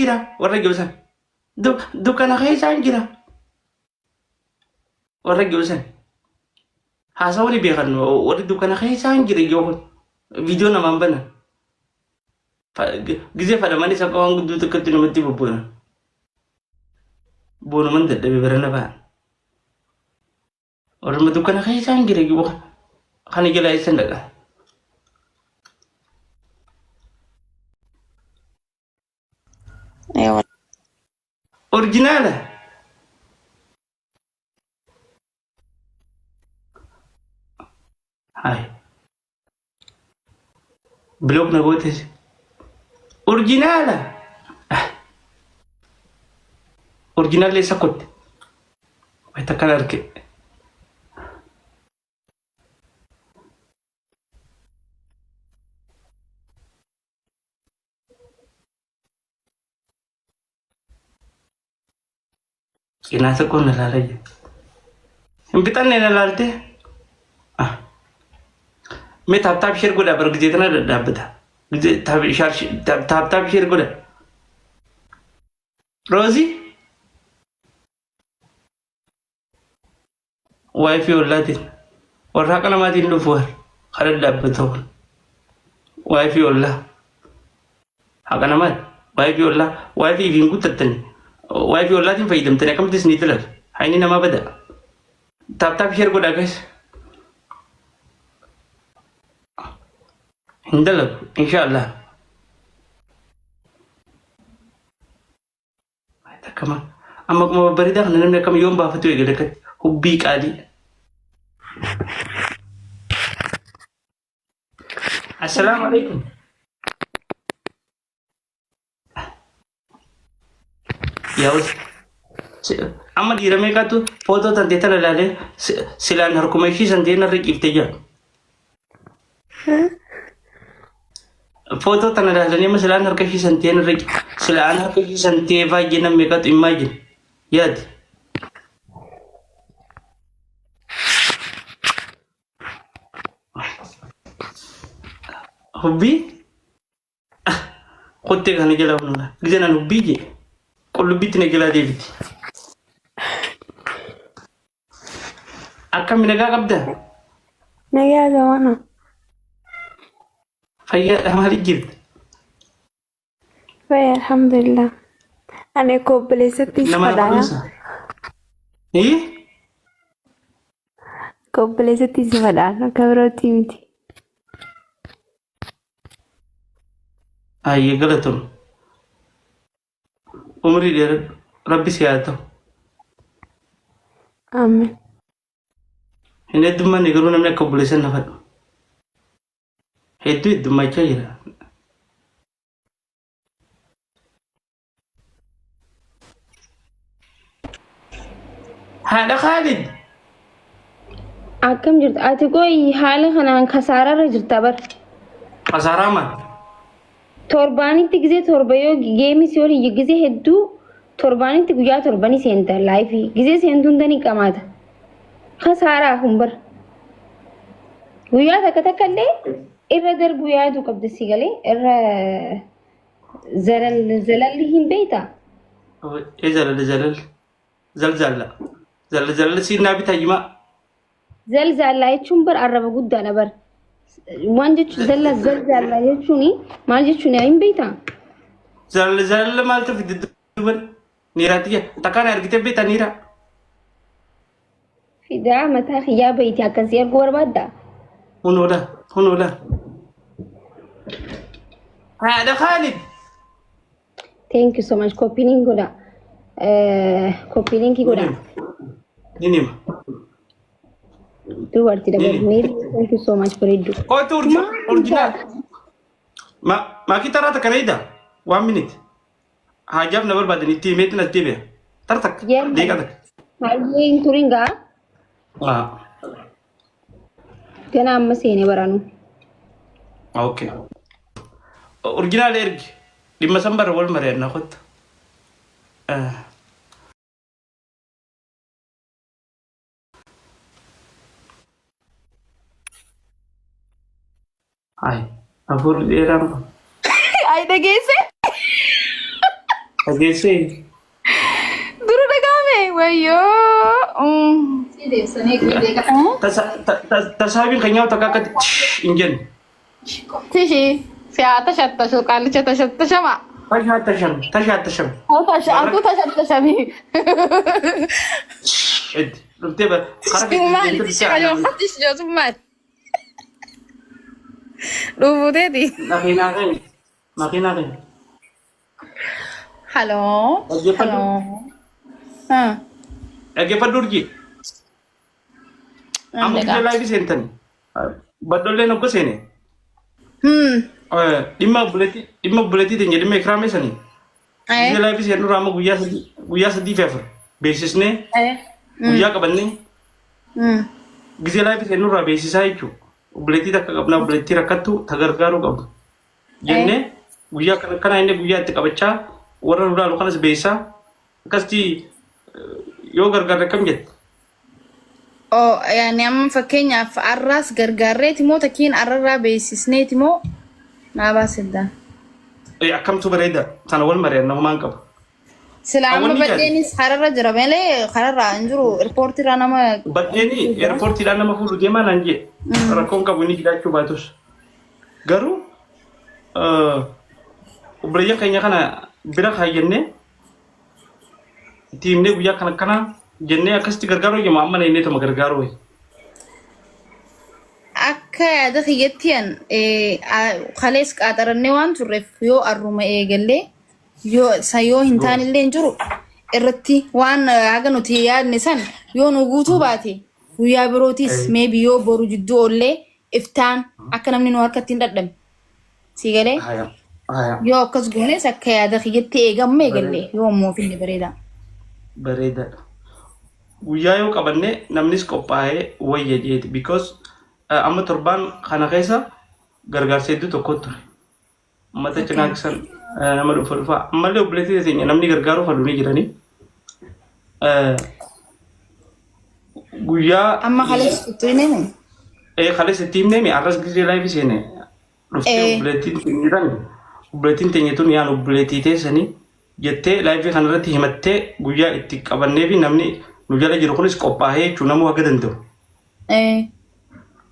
jira warra Giyosan. Dukkana keessaan jira warra Giyosan. Haasawwan beekan warri dukkana keessaan jira yoo viidiyoo namaan bana. Gizee fadhamanii isa waan guddoo tokkotti namatti bobboona. Boonuman dadhabee bara na ba'an. Warra dukkana keessaan jira yoo kan ijala eessan dhaqa. Originala. Hai. Blok na gotes. Originala. Original le sakot. Wait kalar ke. Ina sakon na lalay. Impitan na nalalte. मैं ताप शेयर को डाबर जितना डाब था ताप शेयर को रोजी वाइफी उल्ला थी और राका नमा थी लुफर खरे डाब था वाइफी उल्ला हाका नमा वाइफी उल्ला वाइफी विंगू तत्तनी वाइफी उल्ला थी फायदम तने कम तिस नीतल हाइनी नमा बदा ताप शेयर को डागस Hindalag, inshallah. Kama, amak mau berita kan namanya kami yom bawa tu dekat hobi kali. Assalamualaikum. Ya us. Amma di ramai tu foto tante tanah lale silan harkumaishi sante na rekif teja. Foto tanah dah ni masalah nak kasih santian rek, masalah nak kasih santian bagi nama mereka tu imagine, yad. Hobi? Kote kan negara mana? Gizanan hobi je. Kalau hobi tu negara David. Akam negara kapda? Negara mana? Faya hamarik girt. Faya alhamdulillah. Ane ko belesati sepadanya. Ko belesati sepadanya. Kabaroti miti. Iya galatum. Umri dia Rabbi siato. Amin. Ini tu mana kalau namanya ko belesan nafat. Itu macam ni. Hada Khalid. Akam jirt. Ati koi hal khanan khasara rajta bar. Khasara mah. Torbani tigze torbayo game si ori yigze heddu torbani tigja torbani senta live gize sentun dani kamata. Khasara humbar. Guya takata kalle. إرّا دربو يادو قبل السيجالي إرّا زلل هين بيتا إيه زلل سير نبي تجمع زلزال لا يشومبر عرب جود أنا بر وانجت زلزال لا يشوني ما جتشوني هين بيتا زلزال ما أنت في الدبر نيراتية تكان أرجع بيتا نيرا في ده متى خيا بيتي أكنسير قوار بعد هنولا هذا خالد. Thank you so much. Copying goda. Copying ki goda. Nini ma. Tu warti dapat mail. Thank you so much for it. Oh tu original. Ma kita rata Canada. 1 minute. Hajab na berbada ni teammate na tibe. Tartak. Deka tak. Hari ini turinga. Kena amma sini baranu. Okay. Original ergi. 5 sambar wal mare na khut. Ay, abur diram. Ay, nag-iisip. Kageesse. Duru dhagahame wayyoo. Tasaabiin kan nyaata akka hin jenne. Tishi siyaata shattashu qaalicha tashattashama. Tashattasham. Aku tashattashami. Dhuftee Maali tishi kayyoo fattish jootu maali? Dhufuuteeti. Makiinaa kan. Hello. Dhaggeeffadhu. Dhaggeeffadhu urjii. Amma biyya laayifii seentani. Baddoollee naggo seene. Dhimma buleetii teenya dhimma ikiraamee sanii. Biyya laayifii seenurraa amma guyyaa sadii fi afur beeksisnee guyyaa qabannee gizee laayifii seenurraa beeksisaa jechuudha. Buleetii takka qabnaa buleetii rakkattu tagargaaruu qabdu. Jennee guyyaa kana inni guyyaa itti qabachaa warra duraalu kanas beeksisaa akkasitti yoo gargaarre akkam jette. Yaani amma fakkeenyaaf arraas gargaarreeti moo takkiin arrarraa beeksisneeti moo naa baasidda. Akkamtu bareeda sana wal mari'an namumaan qaba. Sila amma baddeenis hararra jira malee hararraa hin jiru eerpoortiirraa nama. Baddeeni eerpoortiidhaan nama fuudhu deemaa naan jee rakkoon qabu inni jiraachuu baatus. Garuu obboleeyyan keenya kana bira kaayyannee itti himnee guyyaa kana jennee akkasitti gargaaruu jenna amma inni tama gargaaruu. Akka yaada kiyyattiyan kalees qaxarannee waan turreef yoo arruma eegallee yoo hin taanillee hin jiru irratti waan haga nuti yaadne san yoo nu guutuu baate guyyaa birootis maybe yoo boru jidduu oollee iftaan akka namni nu harkatti hin dadhabne si galee yoo akkas goones akka yaada kiyyatti eegamu eegallee yoo ammoo finne bareeda. Bareedaadha. Guyyaa yoo qabanne namnis qophaa'ee wayya jeeti because amma torbaan kana keessa gargaarsa hedduu tokko ture. Mata cinaaqsan nama dhufa ammallee obboleettii teenya namni gargaaruuf aduunii jiranii. Guyyaa amma kalees itti himne. Kalees itti himne arras gizee laayifii seene dhuftee obboleettiin teenya tun yaan obboleettii teessanii jettee laayifii kanarratti himattee guyyaa itti qabannee fi namni nu jala jiru kunis qophaa'ee jechuun namuu haga danda'u.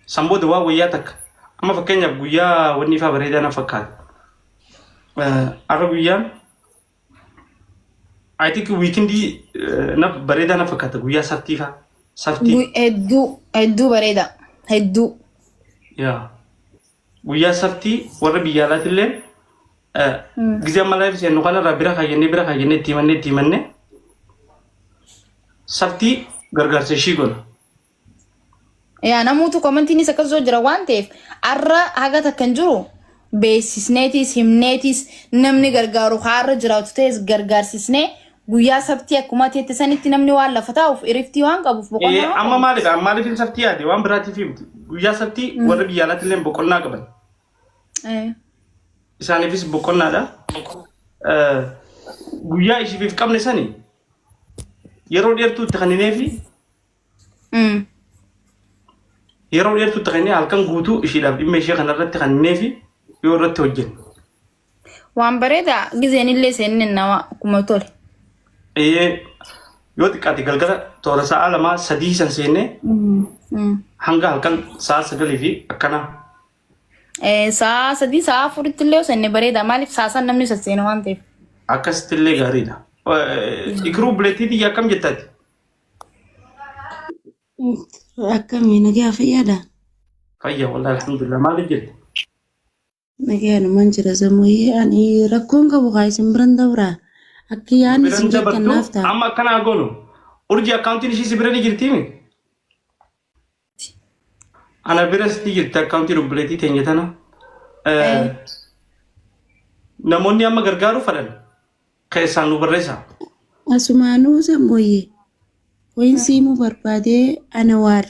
Samboota waa wayyaa takka. Amma fakkeenyaaf guyyaa wanni ifaa bareedaa na fakkaata. Arra guyyaan I think weekendii na bareedaa na fakkaata guyyaa saftii faa. Saftii. Hedduu bareeda. Hedduu. Yaa. Guyyaa saftii warra biyya alaatillee gizee amma laayif seennu kanarraa bira kaayyannee itti himannee saftii gargaarsa ishii goona. Yaa namoota komantiinis akkasuma jira waan ta'eef arra haga takkan jiru beeksisneetis himneetis namni gargaaru har'a jiraatu ta'es gargaarsisnee guyyaa sabtii akkuma teette sanitti namni waan lafa taa'uuf iriftii waan qabuuf boqonnaa. Amma maaliif sabtii yaade waan biraatiif himti guyyaa sabtii warra biyya alaatillee boqonnaa qaban. Isaaniifis boqonnaadha. Guyyaa ishiif qabne sani yeroo dheertuutti kan hineefi yeroo dheertuutti kan hinee halkan guutuu ishiidhaaf dhimma ishee kanarratti kan hineefi yoo irratti hojjennu. Waan bareeda gizeen illee seenin nama akkuma tole. Yoo xiqqaate galgala toora sa'a 2-3 san seennee hanga halkan sa'a 9 fi akkana. Sa'a 3 sa'a 4 illee seenne bareeda maaliif sa'a san namni sasseena waan ta'eef. Akkasitti illee gaariidha. Ikiruu buleettii akkam jettaati? Akkamii nagaa fayyaadha? Fayyaa walaa alhamdulillah maaliif jette? Nagaa numan jira zamooyee ani rakkoon qabu isin biran dabraa akka yaadni isin kennaaf ta'a. Amma akkanaa goonu urjii akkaawuntiin ishii si bira ni jirtiimi? Ana biras ni jirti akkaawuntiin buleettii teenya tana. Namoonni amma gargaaruu fadhan keessaan nu barreessa. Asumaanuu zamooyee wayin siimuu barbaadee ana waar.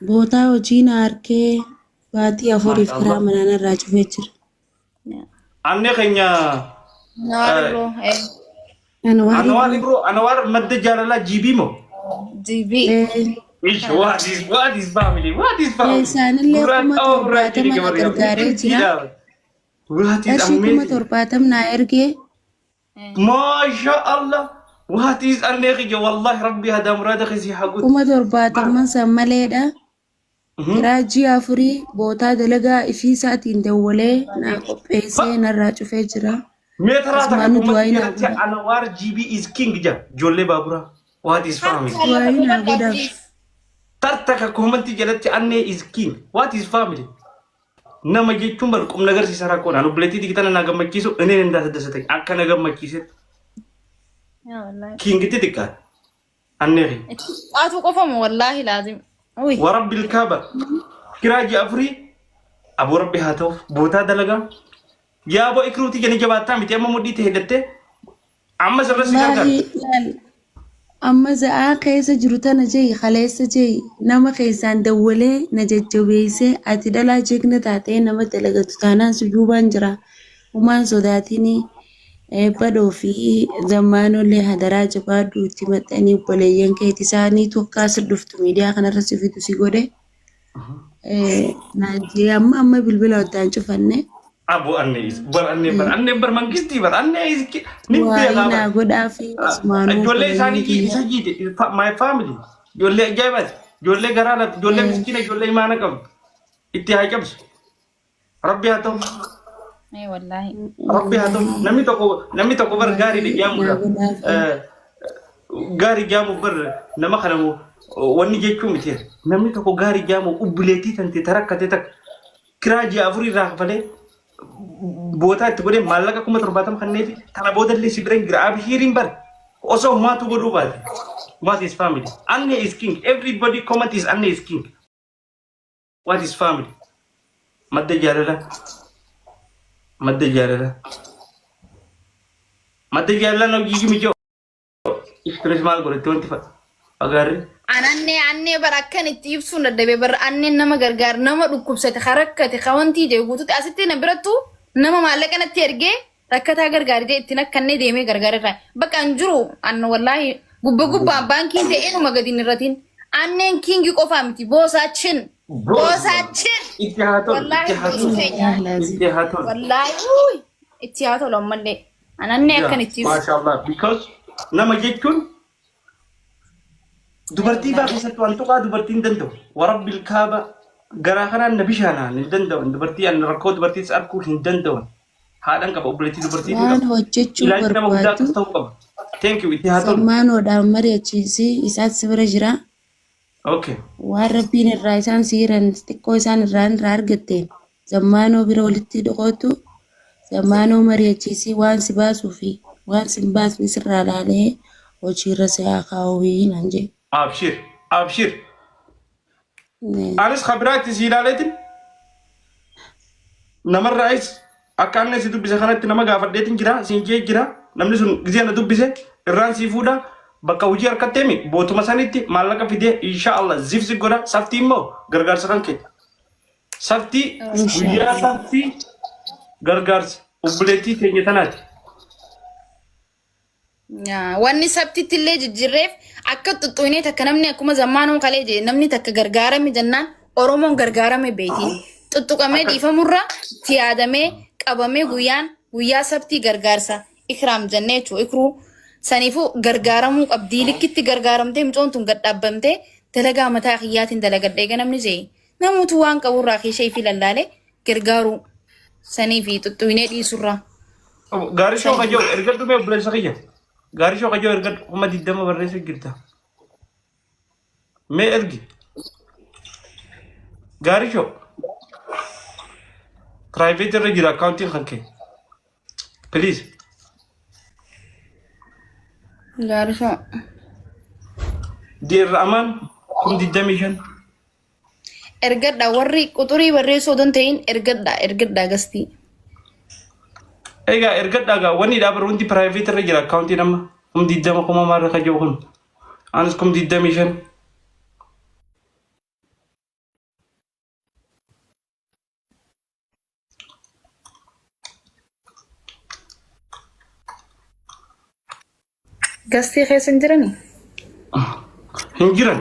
Bootaa hojii na harkee baatii 4 karaa manaan irraa cufee jira. Anne keenya Anwar madda jaalala GB mo? GB. What is family? What is family? Isaanillee akkuma torbaatama gargaaree jira. What is Qarshii kuma amazing. 70 naa ergee. Masha Allah. What is amazing. Wallahi Rabbi hada murada khisi haqut. Kuma 70 san maleedha. Kiraa ji'a afurii bootaa dalagaa ifii isaatiin dawwalee naa qopheessee narraa cufee jira. Meetraa takka Asmaanu du'aayi kummatti naa jalatti Anwar GB is king ja. Ijoollee baaburaa. What is family? du'aayi naa godhaaf. Tartaka kummatti jalatti Annee is king. What is family? Nama jechuun bar qum nagarsiisa rakkoo naan obboleettii tikitana na gammachiisu inni hin dasadasa ta'e akka na gammachiisetti. Kingitti xiqqaa. Annee. Atu qofamu wallahi laazim. Uy. ورب الكعبة كراجي أفري أبو ربي هاتوف بوتا دلقا يا أبو إكروتي جاني جباتا متي أما مودي تهدته أما سرسي كاكا Amma za'aa keessa jiru tana jee kaleessa jee nama keessaan dawwalee na jajjabeessee ati dhalaa jeeqna taatee nama dalagatu taanaan sujuubaan jira. Umaan sodaatiin badoo fi zammaanollee hadaraa jabaaduu itti maxxanii obboleeyyan keetii isaanii tokkaas dhuftu miidiyaa kanarratti fidu si godhe. Naajee amma bilbila waddaan cufanne. أبو أنيس بر منكستي بر أنيس Waayinaa godhaa fi Usmaanuu جولي ساني كي سجيد my family جولي جايبات جولي غرانا جولي مسكينة جولي ما نكم اتهاي كبس ربي هاتوف Ay wallahi. ربي هاتوف نمي تكو بر غاري دي جامو غاري جامو بر نما خنمو وني جيكو متير نمي تكو غاري جامو وبليتي تنتي تركتي تك كراجي أفري راح فلي بوتا تقولي مالك أكو مترباتم خنيتي تنا بوتا اللي سيبرين غراب هيرين بر also ما تقولوا بعد what is family Anne is king everybody comment is Anne is king what is family مدة جارلا نوجي ميجو إكترس مال قريت 25 أغاري Anne barakkan itti ibsu dadhabe bar anne nama gargaar nama dhukkubsate harakkate kawantii je guututti asitti na birattu nama maallaqa natti ergee rakkataa gargaarite itti nakkanne deemee gargaararra bakka an jiru anna wallahi gubba baankiin ta'e numa gadin irratiin anneen kingi qofaa miti boosaachin wallahi itti haa tolu ammallee ananne akkan itti ibsu mashallah because nama jechuun dubartii baa keessatti wantoota dubartiin danda'u warabbil kaaba garaa kanaan na bishaanaan hin danda'u dubartii an rakkoo dubartiis arguu hin danda'u haadhan qaba obboleettii dubartii waan hojjechuu barbaadu thank you itti haa tolu Zammaanoodhaan mari'achiisii isaas bira jira. okay Waan rabbiin irraa isaan siiran xiqqoo isaan irraa argatte zammaanoo bira walitti dhaqootu zammaanoo mari'achiisii waan si baasuu fi waan si hin baasne sirraa laalee hojiirra si haa kaa'uu naan jedhe. أبشر أنس خبرات سيلالتين نمر رئيس أكان نسي دبي سخانة نما غافر ديتين جرا سينجي جرا نمني سن غزيانا دبي سي إران سيفودا بكا وجي أركتمي بوتو مسانيتي مالكا في دي إن شاء الله زيف سيقودا سافتي مو غرغار سخانكي سافتي ويا سافتي غرغار وبلتي تيني تناتي wanni sabtitti illee jijjiirreef akka tuttuunee takka namni akkuma zammaanuu kalee jedhe namni takka gargaarame jennaan Oromoon gargaarame beetiin tuttuqamee dhiifamurra tiyaadamee qabamee guyyaa sabtii gargaarsa ikraam jennee jechuudha ikruu saniifuu gargaaramuu qabdii likkitti gargaaramtee mucoon tun gadhaabbamtee dalagaa mataa kiyyaatiin dalagadhee ganamni jee namuutu waan qaburraa keeshee fi lallaalee gargaaruu sanii fi tuttuunee dhiisurraa. Gaarii shoo kajoo erga dhumee obboleessa kiyya. Gaarii shoo kajoo erga kuma 20 barreessa jirta. Mee ergi. Gaarii shoo. Private irra jira accounting kan kee. Please. Gaarii shoo. Dear Aman kun 25. Ergadha warri quxurii barreessuu odoo ta'in ergadha gastii. Ega ergadha wani dhabar wanti private irra jira accounting amma kum 20 kuma marra kajoo kun. Anis kum 25. Gastii keessa hin jirani? Hin jiran.